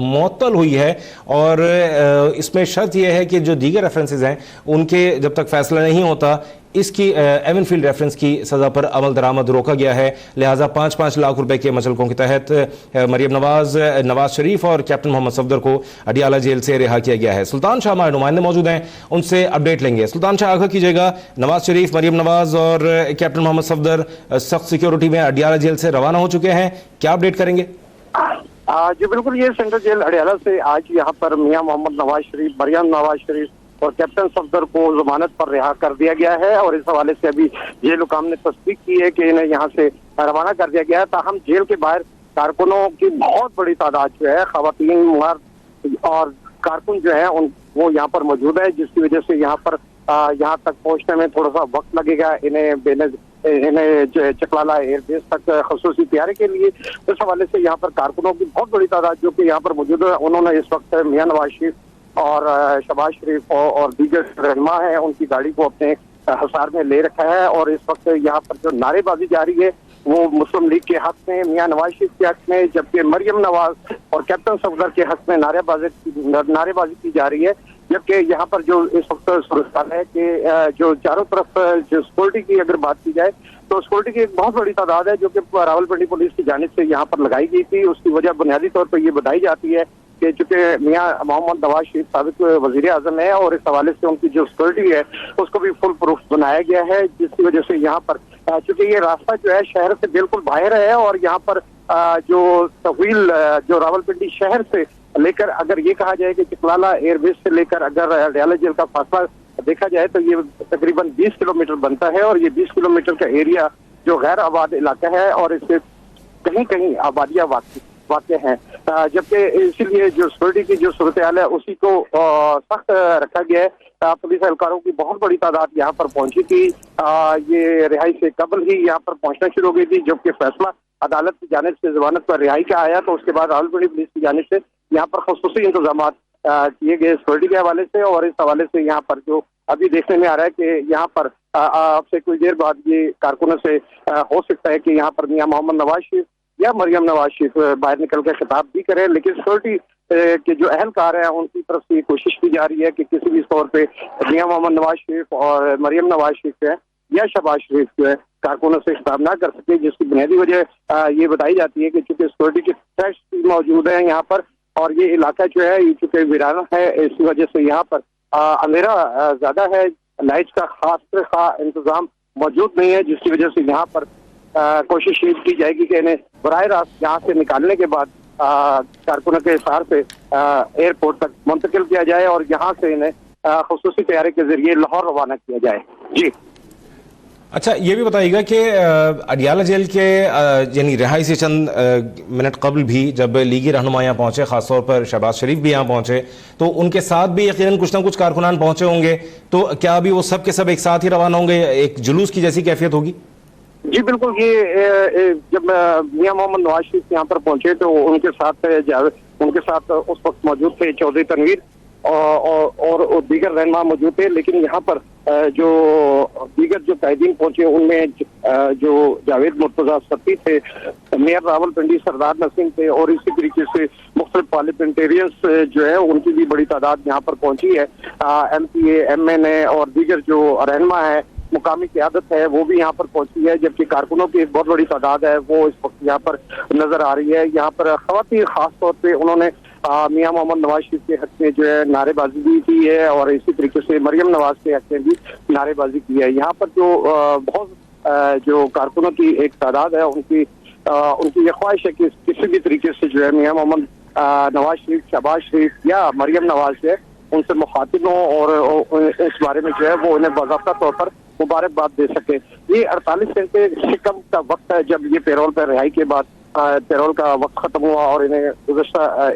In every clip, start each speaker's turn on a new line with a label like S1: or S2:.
S1: معطل ہوئی ہے، اور اس میں شرط یہ ہے کہ جو دیگر ریفرنسز ہیں ان کے جب تک فیصلہ نہیں ہوتا اس کی ایون فیلڈ ریفرنس کی سزا پر عمل درآمد روکا گیا ہے، لہٰذا 5-5 لاکھ روپے کے مچلقوں کے تحت مریم نواز، نواز شریف اور کیپٹن محمد صفدر کو اڈیالہ جیل سے رہا کیا گیا ہے۔ سلطان شاہ ہمارے نمائندے موجود ہیں، ان سے اپڈیٹ لیں گے۔ سلطان شاہ آگاہ کیجیے گا، نواز شریف، مریم نواز اور کیپٹن محمد صفدر سخت سیکیورٹی میں اڈیالہ جیل سے روانہ ہو چکے ہیں، کیا اپڈیٹ کریں گے؟
S2: جی بالکل، یہ سینٹرل جیل اڈیالہ سے آج یہاں پر میاں محمد نواز شریف، مریم نواز شریف اور کیپٹن صفدر کو ضمانت پر رہا کر دیا گیا ہے، اور اس حوالے سے ابھی جیل حکام نے تصدیق کی ہے کہ انہیں یہاں سے روانہ کر دیا گیا ہے۔ تاہم جیل کے باہر کارکنوں کی بہت بڑی تعداد جو ہے، خواتین، مرد اور کارکن جو ہیں وہ یہاں پر موجود ہے، جس کی وجہ سے یہاں تک پہنچنے میں تھوڑا سا وقت لگے گا انہیں چکلالہ ایئر بیس تک خصوصی طیارے کے لیے۔ اس حوالے سے یہاں پر کارکنوں کی بہت بڑی تعداد جو کہ یہاں پر موجود ہے، انہوں نے اس وقت میاں نواز شریف اور شہباز شریف اور دیگر رہنما ہیں ان کی گاڑی کو اپنے حصار میں لے رکھا ہے، اور اس وقت یہاں پر جو نعرے بازی جاری ہے وہ مسلم لیگ کے حق میں، میاں نواز شریف کے حق میں، جبکہ مریم نواز اور کیپٹن صفدر کے حق میں نعرے بازی کی جا رہی ہے۔ جبکہ یہاں پر جو اس وقت صورتحال ہے کہ جو چاروں طرف جو سیکورٹی کی اگر بات کی جائے تو سیکورٹی کی ایک بہت بڑی تعداد ہے جو کہ راولپنڈی پولیس کی جانب سے یہاں پر لگائی گئی تھی۔ اس کی وجہ بنیادی طور پر یہ بتائی جاتی ہے کہ چونکہ میاں محمد نواز شریف سابق وزیر اعظم ہے، اور اس حوالے سے ان کی جو سیکورٹی ہے اس کو بھی فل پروف بنایا گیا ہے، جس کی وجہ سے یہاں پر چونکہ یہ راستہ جو ہے شہر سے بالکل باہر ہے، اور یہاں پر جو طویل جو راولپنڈی شہر سے لے کر اگر یہ کہا جائے کہ چکلالہ ایئر بیس سے لے کر اگر اڈیالہ جیل کا فاصلہ دیکھا جائے تو یہ تقریباً 20 کلومیٹر بنتا ہے، اور یہ 20 کلومیٹر کا ایریا جو غیر آباد علاقہ ہے، اور اس سے کہیں کہیں آبادیاں واقع ہیں، جبکہ اسی لیے جو سیکورٹی کی جو صورتحال ہے اسی کو سخت رکھا گیا ہے۔ پولیس اہلکاروں کی بہت بڑی تعداد یہاں پر پہنچی تھی، یہ رہائی سے قبل ہی یہاں پر پہنچنا شروع ہو گئی تھی، جبکہ فیصلہ عدالت کی جانب سے ضمانت پر رہائی کا آیا تو اس کے بعد راولپنڈی پولیس کی جانب سے یہاں پر خصوصی انتظامات کیے گئے سیکورٹی کے حوالے سے، اور اس حوالے سے یہاں پر جو ابھی دیکھنے میں آ رہا ہے کہ یہاں پر اب سے کچھ دیر بعد یہ کارکنوں سے ہو سکتا ہے کہ یہاں پر میاں محمد نواز شریف یا مریم نواز شریف باہر نکل کے خطاب بھی کریں، لیکن سیکورٹی کے جو اہلکار ہیں ان کی طرف سے یہ کوشش کی جا رہی ہے کہ کسی بھی طور پہ میاں محمد نواز شریف اور مریم نواز شریف جو ہے یا شہباز شریف جو ہے کارکنوں سے خطاب نہ کر سکے، جس کی بنیادی وجہ یہ بتائی جاتی ہے کہ چونکہ سیکورٹی کے فریش موجود ہیں یہاں پر، اور یہ علاقہ جو ہے یہ چونکہ ویرانہ ہے، اس وجہ سے یہاں پر اندھیرا زیادہ ہے، لائٹس کا خاص انتظام موجود نہیں ہے، جس کی وجہ سے یہاں پر کوشش یہ کی جائے گی کہ انہیں براہ راست یہاں سے نکالنے کے بعد کارکنوں کے حصار سے ایئرپورٹ تک منتقل کیا جائے، اور یہاں سے انہیں خصوصی طیارے کے ذریعے لاہور روانہ کیا جائے۔ جی
S1: اچھا، یہ بھی بتائیے گا کہ اڈیالہ جیل کے یعنی رہائی سے چند منٹ قبل بھی جب لیگی رہنما یہاں پہنچے، خاص طور پر شہباز شریف بھی یہاں پہنچے، تو ان کے ساتھ بھی یقیناً کچھ نہ کچھ کارکنان پہنچے ہوں گے، تو کیا ابھی وہ سب کے سب ایک ساتھ ہی روانہ ہوں گے، ایک جلوس کی جیسی کیفیت ہوگی؟
S2: جی بالکل، یہ جب میاں محمد نواز شریف یہاں پر پہنچے تو ان کے ساتھ اس وقت موجود تھے چودھری تنویر اور دیگر رہنما موجود تھے، لیکن یہاں پر جو دیگر جو قائدین پہنچے ان میں جو جاوید مرتضیٰ ستی تھے، میئر راولپنڈی سردار نسیم تھے، اور اسی طریقے سے مختلف پارلیمنٹیرینس جو ہے ان کی بھی بڑی تعداد یہاں پر پہنچی ہے، ایم پی اے، ایم این اے اور دیگر جو رہنما ہے، مقامی قیادت ہے، وہ بھی یہاں پر پہنچی ہے، جبکہ کارکنوں کی ایک بہت بڑی تعداد ہے وہ اس وقت یہاں پر نظر آ رہی ہے۔ یہاں پر خواتین خاص طور پہ انہوں نے میاں محمد نواز شریف کے حق میں جو ہے نعرے بازی بھی کی ہے، اور اسی طریقے سے مریم نواز کے حق میں بھی نعرے بازی کی ہے۔ یہاں پر جو بہت جو کارکنوں کی ایک تعداد ہے ان کی یہ خواہش ہے کہ کسی بھی طریقے سے جو ہے میاں محمد نواز شریف، شہباز شریف یا مریم نواز ہے ان سے مخاطب ہوں، اور اس بارے میں جو ہے وہ انہیں باضابطہ طور پر مبارکباد دے سکے۔ یہ 48 گھنٹے سے کم کا وقت ہے جب یہ پیرول پر رہائی کے بعد پیرول کا وقت ختم ہوا، اور انہیں گزشتہ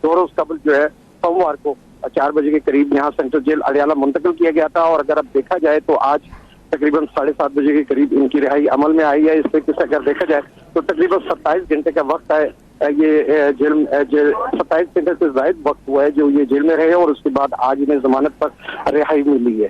S2: 2 روز قبل جو ہے سوموار کو 4 بجے کے قریب یہاں سینٹرل جیل اڈیالہ منتقل کیا گیا تھا، اور اگر اب دیکھا جائے تو آج تقریباً 7:30 بجے کے قریب ان کی رہائی عمل میں آئی ہے۔ اس طریقے سے اگر دیکھا جائے تو تقریباً 27 گھنٹے کا وقت ہے، یہ جیل 27 گھنٹے سے زائد وقت ہوا ہے جو یہ جیل میں رہے، اور اس کے بعد آج انہیں ضمانت پر رہائی ملی ہے۔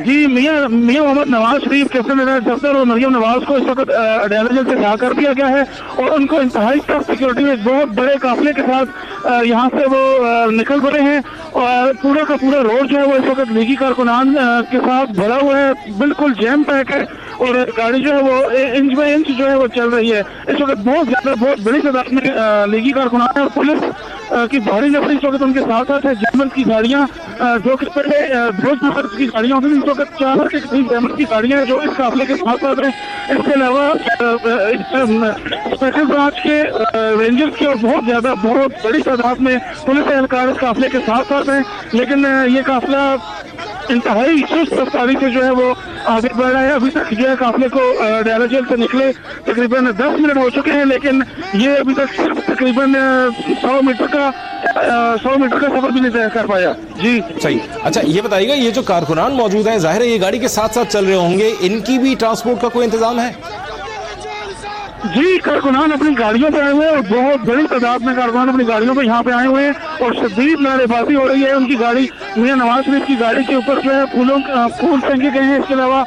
S3: جی میاں محمد نواز شریف کیپٹن صفدر اور مریم نواز کو اس وقت اڈیالہ جیل سے رہا کر دیا گیا ہے اور ان کو انتہائی سخت سیکورٹی میں بہت بڑے قافلے کے ساتھ یہاں سے وہ نکل پڑے ہیں اور پورا کا پورا روڈ جو ہے وہ اس وقت لیگی کارکنان کے ساتھ بھرا ہوا ہے، بالکل جیم پیک ہے اور گاڑی جو ہے وہ انچ بائی انچ جو ہے وہ چل رہی ہے۔ اس وقت بہت بڑی تعداد میں لیگی کارکنان اور پولیس کی بھاری نفری اس وقت ان کے ساتھ ساتھ ہے۔ جیمل کی گاڑیاں جو کہ پہلے دروز نفر کی گاڑیاں ہوتی تھیں، اس وقت 4 کے قریب جیمل کی گاڑیاں ہیں جو اس قافلے کے ساتھ ساتھ ہیں۔ اس کے علاوہ اسپیشل برانچ کے رینجرز کی اور بہت بڑی تعداد میں پولیس اہلکار اس قافلے کے ساتھ ساتھ ہیں، لیکن یہ قافلہ انتہائی سست رفتاری سے جو ہے وہ آگے بڑھ رہا ہے۔ ابھی تک جو ہے قافلے کو اڈیالہ جیل سے نکلے تقریباً 10 منٹ ہو چکے ہیں، لیکن یہ ابھی تک تقریباً 100 میٹر کا سفر بھی نہیں طے کر پایا۔ جی
S1: صحیح۔ اچھا یہ بتائیے گا، یہ جو کارکنان موجود ہیں ظاہر ہے یہ گاڑی کے ساتھ ساتھ چل رہے ہوں گے، ان کی بھی ٹرانسپورٹ کا کوئی انتظام ہے؟
S3: جی کارکنان اپنی گاڑیوں پہ آئے ہوئے ہیں اور بہت بڑی تعداد میں کارکنان اپنی گاڑیوں پہ یہاں پہ آئے ہوئے ہیں اور شدید نعرے بازی ہو رہی ہے۔ ان کی گاڑی میاں نواز شریف کی گاڑی کے اوپر جو ہے پھول پھینکے گئے ہیں، اس کے علاوہ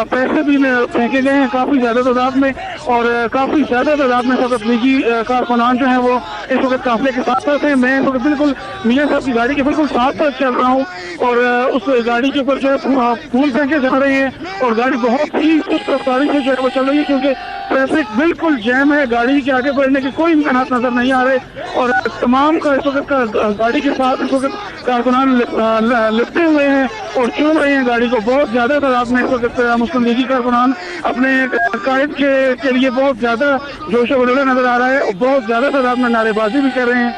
S3: پیسے بھی پھینکے گئے ہیں کافی زیادہ تعداد میں، اور کافی زیادہ تعداد میں سب لیگی کارکنان جو ہیں وہ اس وقت قافلے کے ساتھ ساتھ ہیں۔ میں اس وقت بالکل میاں صاحب کی گاڑی کے بالکل ساتھ چل رہا ہوں اور اس گاڑی کے اوپر جو ہے پھول پھینکے جا رہے ہیں اور گاڑی بہت ہی سست رفتاری سے جو ہے وہ چل رہی ہے کیونکہ ٹریفک بالکل جیم ہے، گاڑی کے آگے بڑھنے کے کوئی امکانات نظر نہیں آ رہے اور تمام کا اس وقت گاڑی کے ساتھ اس وقت کارکنان لپٹے ہوئے ہیں اور چوم رہے ہیں گاڑی کو۔ بہت زیادہ تعداد میں اس وقت مسلم لیگی کارکنان اپنے قائد کے لیے بہت زیادہ جوش و خروش نظر آ رہا ہے اور بہت زیادہ تعداد میں نعرے بازی بھی کر رہے ہیں۔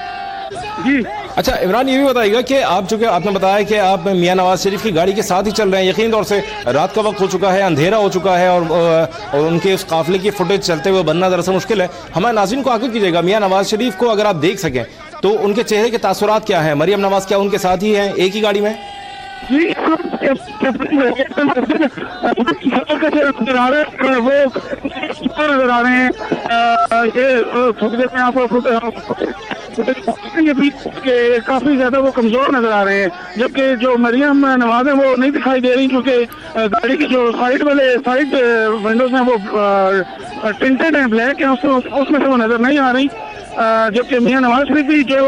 S3: جی
S1: اچھا عمران یہ بھی بتائیے گا کہ آپ چونکہ آپ نے بتایا کہ آپ میاں نواز شریف کی گاڑی کے ساتھ ہی چل رہے ہیں، یقین طور سے رات کا وقت ہو چکا ہے، اندھیرا ہو چکا ہے اور ان کے اس قافلے کی فوٹیج چلتے ہوئے بننا دراصل مشکل ہے۔ ہمارے ناظرین کو آگے کیجیے گا، میاں نواز شریف کو اگر آپ دیکھ سکیں تو ان کے چہرے کے تاثرات کیا ہیں؟ مریم نواز کیا ان کے ساتھ ہی ہیں ایک ہی گاڑی میں؟
S3: جی وہ نظر آ رہے ہیں، یہ کافی زیادہ وہ کمزور نظر آ رہے ہیں، جبکہ جو مریم نواز ہیں وہ نہیں دکھائی دے رہی کیونکہ گاڑی کی جو سائڈ ونڈوز ہیں وہ ٹنٹڈ ہیں، بلیک ہیں، اس میں سے وہ نظر نہیں آ رہی، جبکہ میاں نواز شریف بھی جو ہے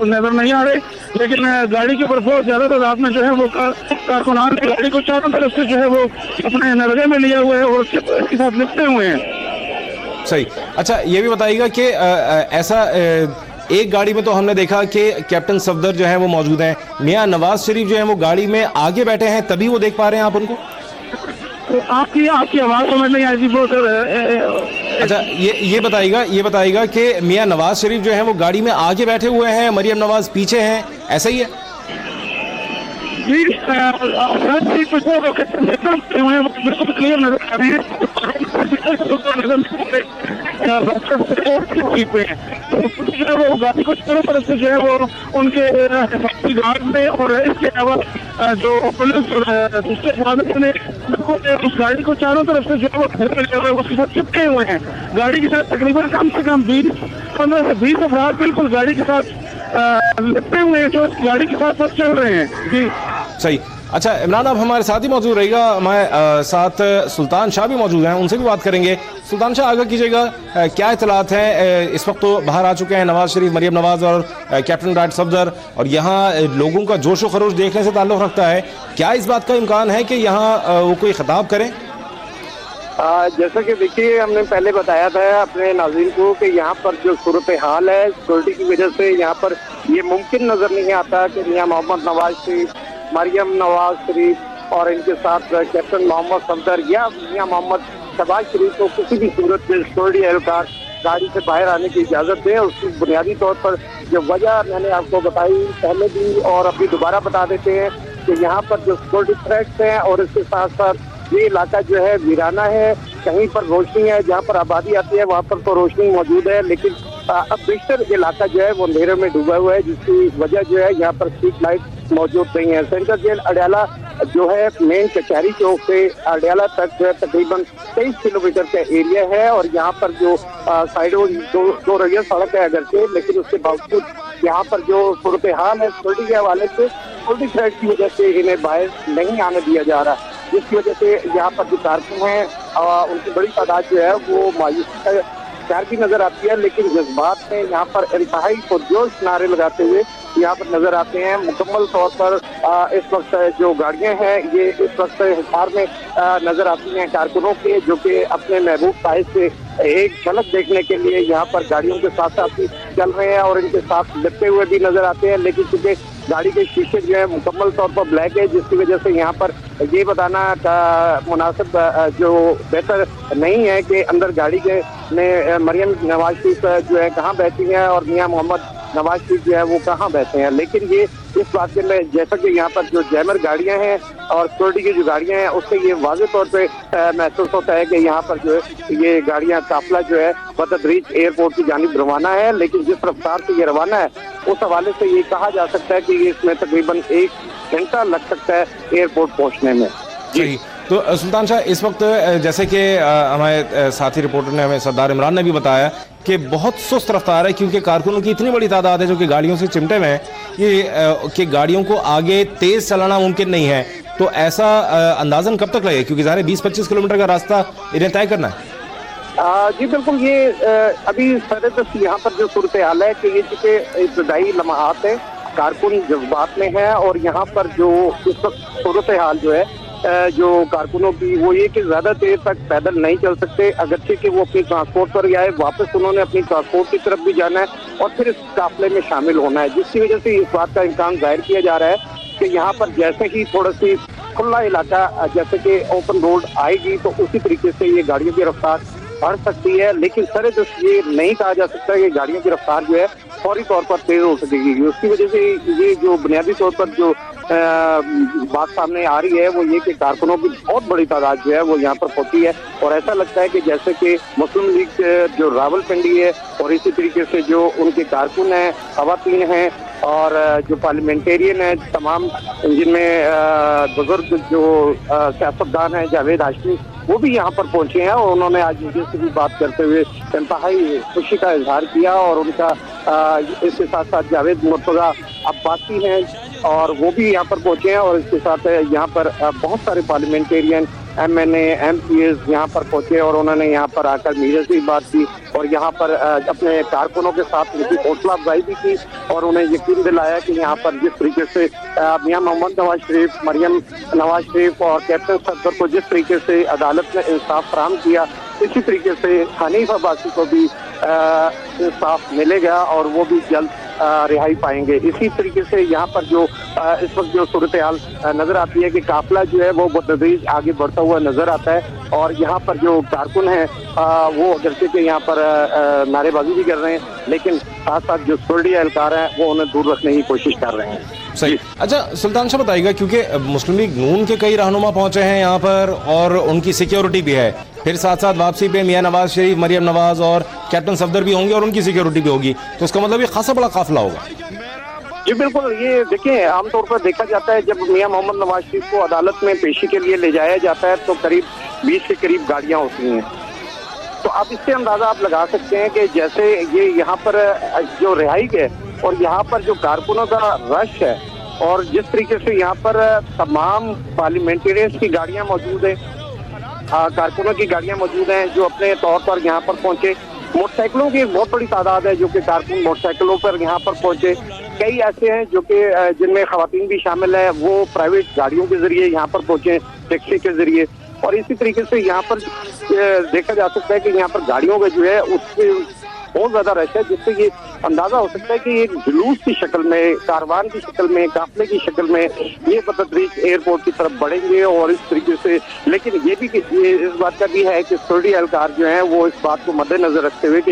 S3: نظر نہیں آ رہے، لیکن گاڑی کے اوپر بہت زیادہ تعداد میں جو ہے وہ کارکنان نے گاڑی کو چاروں طرف سے جو ہے وہ اپنے نرغے میں لیا ہوا ہے اور اس کے ساتھ لپٹے ہوئے ہیں۔
S1: صحیح۔ اچھا یہ بھی بتائیے گا کہ ایسا ایک گاڑی میں تو ہم نے دیکھا کہ کیپٹن صفدر جو ہیں وہ موجود ہیں، میاں نواز شریف جو ہیں وہ گاڑی میں آگے بیٹھے ہیں، تبھی وہ دیکھ پا رہے ہیں آپ ان کو؟
S3: آپ کی آواز سمجھ نہیں آئی تھی۔
S1: اچھا یہ بتائیے گا کہ میاں نواز شریف جو ہیں وہ گاڑی میں آگے بیٹھے ہوئے ہیں، مریم نواز پیچھے ہیں، ایسا ہی ہے؟
S3: جی بالکل کلیئر نظر آ رہے ہیں، وہ گاڑی کو چاروں طرف سے جو ہے وہ ان کے حفاظتی گارڈ میں اور اس کے علاوہ جو پولیس دوسرے نے اس گاڑی کو چاروں طرف سے جو ہے وہ اس کے ساتھ چپکے ہوئے ہیں۔ گاڑی کے ساتھ تقریباً کم سے کم 15 سے 20 افراد بالکل گاڑی کے ساتھ لپٹے ہوئے ہیں جو اس گاڑی کے ساتھ چل رہے ہیں۔ جی
S1: صحیح۔ اچھا عمران اب ہمارے ساتھ ہی موجود رہے گا، ہمارے ساتھ سلطان شاہ بھی موجود ہیں، ان سے بھی بات کریں گے۔ سلطان شاہ آگاہ کیجیے گا کیا اطلاعات ہیں؟ اس وقت تو باہر آ چکے ہیں نواز شریف، مریم نواز اور کیپٹن رائٹ صفدر، اور یہاں لوگوں کا جوش و خروش دیکھنے سے تعلق رکھتا ہے، کیا اس بات کا امکان ہے کہ یہاں وہ کوئی خطاب کریں؟
S2: جیسا کہ دیکھیے ہم نے پہلے بتایا تھا اپنے ناظرین کو کہ یہاں پر جو صورتحال ہے سیکورٹی کی وجہ سے یہاں پر یہ ممکن نظر نہیں آتا کہ میاں محمد نواز شریف، مریم نواز شریف اور ان کے ساتھ کیپٹن محمد صفدر یا میاں محمد شہباز شریف کو کسی بھی صورت میں سیکورٹی اہلکار گاڑی سے باہر آنے کی اجازت دیں۔ اس کی بنیادی طور پر جو وجہ میں نے آپ کو بتائی پہلے بھی اور ابھی دوبارہ بتا دیتے ہیں کہ یہاں پر جو سیکورٹی تھریٹس ہیں اور اس کے ساتھ ساتھ یہ علاقہ جو ہے ویرانہ ہے، کہیں پر روشنی ہے، جہاں پر آبادی آتی ہے وہاں پر تو روشنی موجود ہے، لیکن اب بیشتر علاقہ جو ہے وہ اندھیرے میں ڈوبا ہوا ہے، جس کی وجہ جو ہے یہاں پر اسٹریٹ لائٹ موجود نہیں ہے۔ سینٹرل جیل اڈیالہ جو ہے مین کچہری چوک سے اڈیالہ تک تقریباً 23 کلومیٹر کا ایریا ہے اور یہاں پر جو سائڈوں دو رہی سڑک ہے اگرچہ، لیکن اس کے باوجود یہاں پر جو صورتحال ہے سیکورٹی کے حوالے سے سیکورٹی تھریٹ کی وجہ سے انہیں باہر نہیں آنے دیا جا رہا۔ جس کی وجہ سے یہاں پر جو کارکن ہیں ان کی بڑی تعداد جو ہے وہ مایوسی کا شکار بھی نظر آتی ہے، لیکن جذبات میں یہاں پر انتہائی پرجوش نعرے لگاتے ہوئے یہاں پر نظر آتے ہیں۔ مکمل طور پر اس وقت جو گاڑیاں ہیں یہ اس وقت حصار میں نظر آتی ہیں کارکنوں کے، جو کہ اپنے محبوب قائد سے ایک جھلک دیکھنے کے لیے یہاں پر گاڑیوں کے ساتھ ساتھ چل رہے ہیں اور ان کے ساتھ لپٹے ہوئے بھی نظر آتے ہیں، لیکن چونکہ گاڑی کے شیشے جو ہے مکمل طور پر بلیک ہے، جس کی وجہ سے یہاں پر یہ بتانا مناسب جو بہتر نہیں ہے کہ اندر گاڑی کے میں مریم نواز شریف جو ہے کہاں بیٹھی ہیں اور میاں محمد نواز شریف جو ہے وہ کہاں بیٹھے ہیں، لیکن یہ اس بات کے میں جیسا کہ یہاں پر جو جیمر گاڑیاں ہیں اور سیکورٹی کی جو گاڑیاں ہیں اس سے یہ واضح طور پہ محسوس ہوتا ہے کہ یہاں پر جو ہے یہ گاڑیاں قافلہ جو ہے بتدریج ایئرپورٹ کی جانب روانہ ہے، لیکن جس رفتار سے یہ روانہ ہے اس حوالے سے یہ کہا جا سکتا ہے کہ یہ اس میں تقریباً 1 گھنٹہ لگ سکتا ہے ایئرپورٹ پہنچنے میں۔
S1: جی تو سلطان شاہ، اس وقت جیسے کہ ہمارے ساتھی رپورٹر نے ہمیں سردار عمران نے بھی بتایا کہ بہت سست رفتار ہے، کیونکہ کارکنوں کی اتنی بڑی تعداد ہے جو کہ گاڑیوں سے چمٹے ہوئے ہیں کہ گاڑیوں کو آگے تیز چلانا ممکن نہیں ہے، تو ایسا اندازاً کب تک لگے؟ کیونکہ ظاہر 20-25 کلومیٹر کا راستہ انہیں طے کرنا ہے۔
S2: جی بالکل، یہ ابھی سردست یہاں پر جو صورتحال ہے کہ یہ چونکہ ابتدائی لمحات ہیں، کارکن جذبات میں ہیں اور یہاں پر جو اس وقت صورتحال جو ہے جو کارکنوں کی وہ یہ کہ زیادہ دیر تک پیدل نہیں چل سکتے، اگرچہ کہ وہ اپنی ٹرانسپورٹ پر آئے، واپس انہوں نے اپنی ٹرانسپورٹ کی طرف بھی جانا ہے اور پھر اس قافلے میں شامل ہونا ہے، جس کی وجہ سے اس بات کا امکان ظاہر کیا جا رہا ہے کہ یہاں پر جیسے ہی تھوڑا سی کھلا علاقہ جیسے کہ اوپن روڈ آئے گی تو اسی طریقے سے یہ گاڑیوں کی رفتار بڑھ سکتی ہے، لیکن سردست یہ نہیں کہا جا سکتا کہ گاڑیوں کی رفتار جو ہے فوری طور پر تیز ہو سکے گی۔ اس کی وجہ سے یہ جو بنیادی طور پر جو بات سامنے آ رہی ہے وہ یہ کہ کارکنوں کی بہت بڑی تعداد جو ہے وہ یہاں پر پہنچی ہے اور ایسا لگتا ہے کہ جیسے کہ مسلم لیگ جو راول پنڈی ہے اور اسی طریقے سے جو ان کے کارکن ہیں، خواتین ہیں اور جو پارلیمنٹیرین ہیں، تمام جن میں بزرگ جو سیاستدان ہیں جاوید ہاشمی، وہ بھی یہاں پر پہنچے ہیں اور انہوں نے آج مجھے سے بھی بات کرتے ہوئے انتہائی خوشی کا اظہار کیا اور ان کا اس کے ساتھ ساتھ جاوید مرتضیٰ عباسی ہیں اور وہ بھی یہاں پر پہنچے ہیں اور اس کے ساتھ یہاں پر بہت سارے پارلیمنٹیرین MNA MPs یہاں پر پہنچے اور انہوں نے یہاں پر آ کر میڈیا سے بات کی اور یہاں پر اپنے کارکنوں کے ساتھ ان کی حوصلہ افزائی بھی کی اور انہیں یقین دلایا کہ یہاں پر جس طریقے سے میاں محمد نواز شریف، مریم نواز شریف اور کیپٹن صفدر کو جس طریقے سے عدالت نے انصاف فراہم کیا، اسی طریقے سے حنیف عباسی کو بھی انصاف ملے گا اور وہ بھی جلد رہائی پائیں گے۔ اسی طریقے سے یہاں پر جو اس وقت جو صورتحال نظر آتی ہے کہ قافلہ جو ہے وہ بتدریج آگے بڑھتا ہوا نظر آتا ہے اور یہاں پر جو کارکن ہیں وہ اگرچہ کہ یہاں پر نعرے بازی بھی کر رہے ہیں، لیکن ساتھ ساتھ جو سیکورٹی اہلکار ہیں وہ انہیں دور رکھنے کی کوشش کر رہے ہیں۔
S1: صحیح۔ اچھا سلطان شاہ بتائیے گا، کیونکہ مسلم لیگ نون کے کئی رہنما پہنچے ہیں یہاں پر اور ان کی سیکیورٹی بھی ہے، پھر ساتھ ساتھ واپسی پہ میاں نواز شریف، مریم نواز اور کیپٹن صفدر بھی ہوں گے اور ان کی سیکیورٹی بھی ہوگی، تو اس کا مطلب یہ خاصا بڑا قافلہ ہوگا۔
S2: جی بالکل، یہ دیکھیں عام طور پر دیکھا جاتا ہے جب میاں محمد نواز شریف کو عدالت میں پیشی کے لیے لے جایا جاتا ہے تو قریب 20 کے قریب گاڑیاں ہوتی ہیں، تو اب اس سے اندازہ آپ لگا سکتے ہیں کہ جیسے یہ یہاں پر جو رہائی ہے اور یہاں پر جو کارکنوں کا رش ہے اور جس طریقے سے یہاں پر تمام پارلیمنٹیرینز کی گاڑیاں موجود ہیں، کارکنوں کی گاڑیاں موجود ہیں جو اپنے طور پر یہاں پر پہنچے، موٹر سائیکلوں کی بہت بڑی تعداد ہے جو کہ کارکن موٹر سائیکلوں پر یہاں پر پہنچے، کئی ایسے ہیں جو کہ جن میں خواتین بھی شامل ہیں، وہ پرائیویٹ گاڑیوں کے ذریعے یہاں پر پہنچے، ٹیکسی کے ذریعے، اور اسی طریقے سے یہاں پر دیکھا جا سکتا ہے کہ یہاں پر گاڑیوں کا جو ہے اس سے بہت زیادہ رش ہے، جس سے یہ اندازہ ہو سکتا ہے کہ یہ جلوس کی شکل میں، کاروان کی شکل میں، قافلے کی شکل میں یہ بتدریج ایئرپورٹ کی طرف بڑھیں گے اور اس طریقے سے، لیکن یہ بھی کہ اس بات کا بھی ہے کہ سیکورٹی اہلکار جو ہیں وہ اس بات کو مد نظر رکھتے ہوئے کہ